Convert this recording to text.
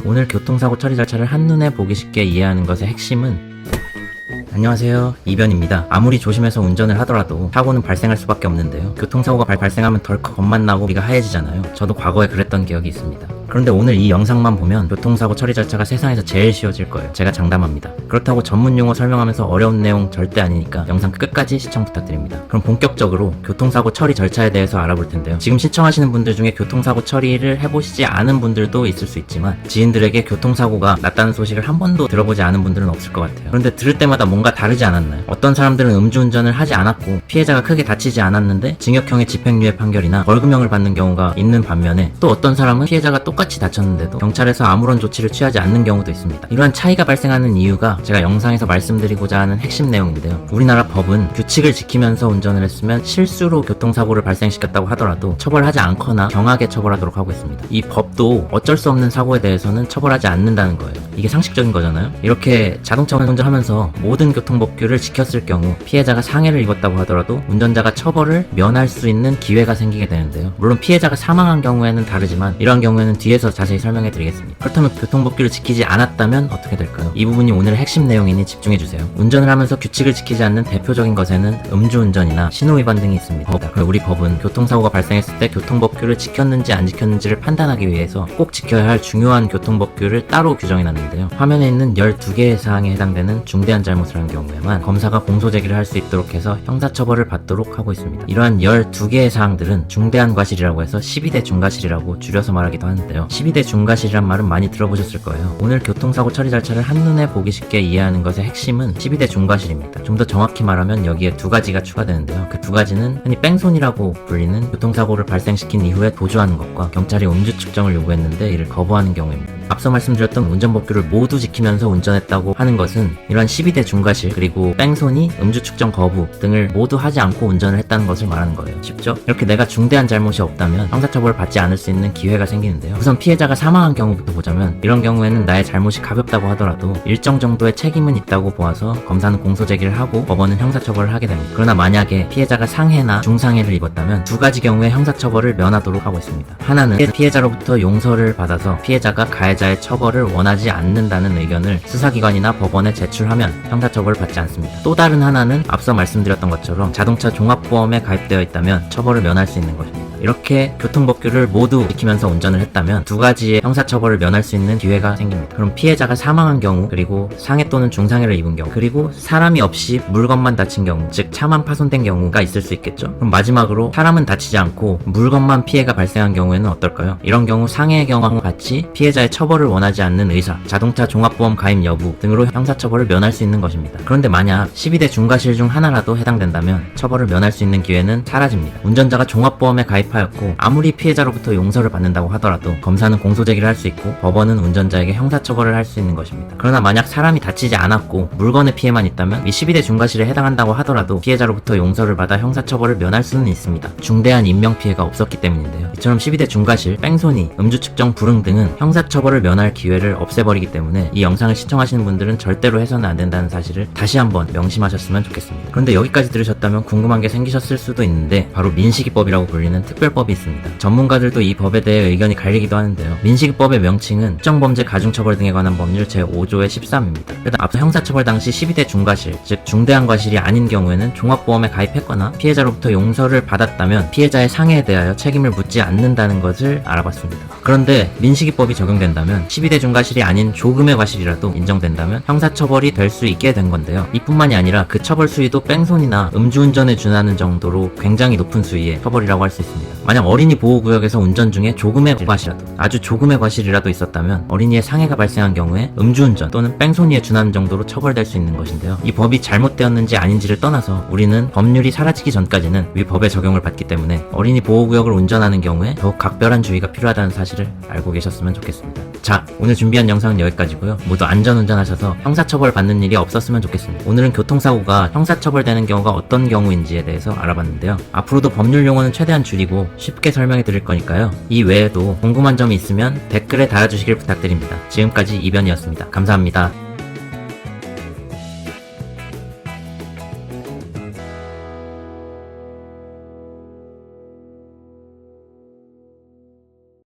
오늘 교통사고 처리 절차를 한눈에 보기 쉽게 이해하는 것의 핵심은 안녕하세요, 이변입니다. 아무리 조심해서 운전을 하더라도 사고는 발생할 수밖에 없는데요. 교통사고가 발생하면 덜컥 겁만 나고 우리가 하얘지잖아요. 저도 과거에 그랬던 기억이 있습니다. 그런데 오늘 이 영상만 보면 교통사고 처리 절차가 세상에서 제일 쉬워질 거예요. 제가 장담합니다. 그렇다고 전문 용어 설명하면서 어려운 내용 절대 아니니까 영상 끝까지 시청 부탁드립니다. 그럼 본격적으로 교통사고 처리 절차에 대해서 알아볼 텐데요. 지금 시청하시는 분들 중에 교통사고 처리를 해보시지 않은 분들도 있을 수 있지만 지인들에게 교통사고가 났다는 소식을 한 번도 들어보지 않은 분들은 없을 것 같아요. 그런데 들을 때마다 뭔가 다르지 않았나요? 어떤 사람들은 음주운전을 하지 않았고 피해자가 크게 다치지 않았는데 징역형의 집행유예 판결이나 벌금형을 받는 경우가 있는 반면에 또 어떤 사람은 피해자가 똑같이 다쳤는데도 경찰에서 아무런 조치를 취하지 않는 경우도 있습니다. 이러한 차이가 발생하는 이유가 제가 영상에서 말씀드리고자 하는 핵심 내용인데요. 우리나라 법은 규칙을 지키면서 운전을 했으면 실수로 교통사고를 발생시켰다고 하더라도 처벌하지 않거나 경하게 처벌하도록 하고 있습니다. 이 법도 어쩔 수 없는 사고에 대해서는 처벌하지 않는다는 거예요. 이게 상식적인 거잖아요. 이렇게 자동차 운전하면서 모든 교통법규를 지켰을 경우 피해자가 상해를 입었다고 하더라도 운전자가 처벌을 면할 수 있는 기회가 생기게 되는데요. 물론 피해자가 사망한 경우에는 다르지만 이러한 경우에는 뒤에서 자세히 설명해 드리겠습니다. 그렇다면 교통법규를 지키지 않았다면 어떻게 될까요? 이 부분이 오늘의 핵심 내용이니 집중해주세요. 운전을 하면서 규칙을 지키지 않는 대표적인 것에는 음주운전이나 신호위반 등이 있습니다. 우리 법은 교통사고가 발생했을 때 교통법규를 지켰는지 안 지켰는지를 판단하기 위해서 꼭 지켜야 할 중요한 교통법규를 따로 규정해놨는데요. 화면에 있는 12개의 사항에 해당되는 중대한 잘못을 한 경우에만 검사가 공소제기를 할 수 있도록 해서 형사처벌을 받도록 하고 있습니다. 이러한 12개의 사항들은 중대한 과실이라고 해서 12대 중과실이라고 줄여서 말하기도 하는데요. 12대 중과실이란 말은 많이 들어보셨을 거예요. 오늘 교통사고 처리 절차를 한눈에 보기 쉽게 이해하는 것의 핵심은 12대 중과실입니다. 좀 더 정확히 말하면 여기에 두 가지가 추가되는데요. 그 두 가지는 흔히 뺑소니라고 불리는 교통사고를 발생시킨 이후에 도주하는 것과 경찰이 음주 측정을 요구했는데 이를 거부하는 경우입니다. 앞서 말씀드렸던 운전법규를 모두 지키면서 운전했다고 하는 것은 이러한 12대 중과실 그리고 뺑소니, 음주 측정 거부 등을 모두 하지 않고 운전을 했다는 것을 말하는 거예요. 쉽죠? 이렇게 내가 중대한 잘못이 없다면 형사처벌을 받지 않을 수 있는 기회가 생기는데요. 우선 피해자가 사망한 경우부터 보자면 이런 경우에는 나의 잘못이 가볍다고 하더라도 일정 정도의 책임은 있다고 보아서 검사는 공소제기를 하고 법원은 형사처벌을 하게 됩니다. 그러나 만약에 피해자가 상해나 중상해를 입었다면 두 가지 경우에 형사처벌을 면하도록 하고 있습니다. 하나는 피해자로부터 용서를 받아서 피해자가 가해자의 처벌을 원하지 않는다는 의견을 수사기관이나 법원에 제출하면 형사처벌을 받지 않습니다. 또 다른 하나는 앞서 말씀드렸던 것처럼 자동차 종합보험에 가입되어 있다면 처벌을 면할 수 있는 것입니다. 이렇게 교통법규를 모두 지키면서 운전을 했다면 두 가지의 형사처벌을 면할 수 있는 기회가 생깁니다. 그럼 피해자가 사망한 경우, 그리고 상해 또는 중상해를 입은 경우, 그리고 사람이 없이 물건만 다친 경우, 즉 차만 파손된 경우가 있을 수 있겠죠. 그럼 마지막으로 사람은 다치지 않고 물건만 피해가 발생한 경우에는 어떨까요? 이런 경우 상해의 경우와 같이 피해자의 처벌을 원하지 않는 의사, 자동차 종합보험 가입 여부 등으로 형사처벌을 면할 수 있는 것입니다. 그런데 만약 12대 중과실 중 하나라도 해당된다면 처벌을 면할 수 있는 기회는 사라집니다. 운전자가 종합보험에 가입하였고 아무리 피해자로부터 용서를 받는다고 하더라도 검사는 공소제기를 할 수 있고 법원은 운전자에게 형사처벌을 할 수 있는 것입니다. 그러나 만약 사람이 다치지 않았고 물건의 피해만 있다면 이 12대 중과실에 해당한다고 하더라도 피해자로부터 용서를 받아 형사처벌을 면할 수는 있습니다. 중대한 인명피해가 없었기 때문인데요. 이처럼 12대 중과실, 뺑소니, 음주측정 불응 등은 형사처벌을 면할 기회를 없애버리기 때문에 이 영상을 시청하시는 분들은 절대로 해서는 안 된다는 사실을 다시 한번 명심하셨으면 좋겠습니다. 그런데 여기까지 들으셨다면 궁금한 게 생기셨을 수도 있는데 바로 민식이법이라고 불리는 특별법이 있습니다. 전문가들도 이 법에 대해 의견이 갈리기도 하는데요. 민식이법의 명칭은 특정범죄 가중처벌 등에 관한 법률 제5조의 13입니다. 일단 앞서 형사처벌 당시 12대 중과실, 즉 중대한 과실이 아닌 경우에는 종합보험에 가입했거나 피해자로부터 용서를 받았다면 피해자의 상해에 대하여 책임을 묻지 않는다는 것을 알아봤습니다. 그런데 민식이법이 적용된다면 12대 중과실이 아닌 조금의 과실이라도 인정된다면 형사처벌이 될 수 있게 된 건데요. 이뿐만이 아니라 그 처벌 수위도 뺑소니나 음주운전에 준하는 정도로 굉장히 높은 수위의 처벌이라고 할 수 있습니다. 만약 어린이 보호구역에서 운전 중에 조금의 과실이라도, 아주 조금의 과실이라도 있었다면 어린이의 상해가 발생한 경우에 음주운전 또는 뺑소니에 준하는 정도로 처벌될 수 있는 것인데요. 이 법이 잘못되었는지 아닌지를 떠나서 우리는 법률이 사라지기 전까지는 위 법의 적용을 받기 때문에 어린이 보호구역을 운전하는 경우에 더욱 각별한 주의가 필요하다는 사실을 알고 계셨으면 좋겠습니다. 자, 오늘 준비한 영상은 여기까지고요. 모두 안전운전하셔서 형사처벌 받는 일이 없었으면 좋겠습니다. 오늘은 교통사고가 형사처벌되는 경우가 어떤 경우인지에 대해서 알아봤는데요. 앞으로도 법률 용어는 최대한 줄이고 쉽게 설명해 드릴 거니까요. 이 외에도 궁금한 점이 있으면 댓글에 달아주시길 부탁드립니다. 지금까지 이변이었습니다. 감사합니다.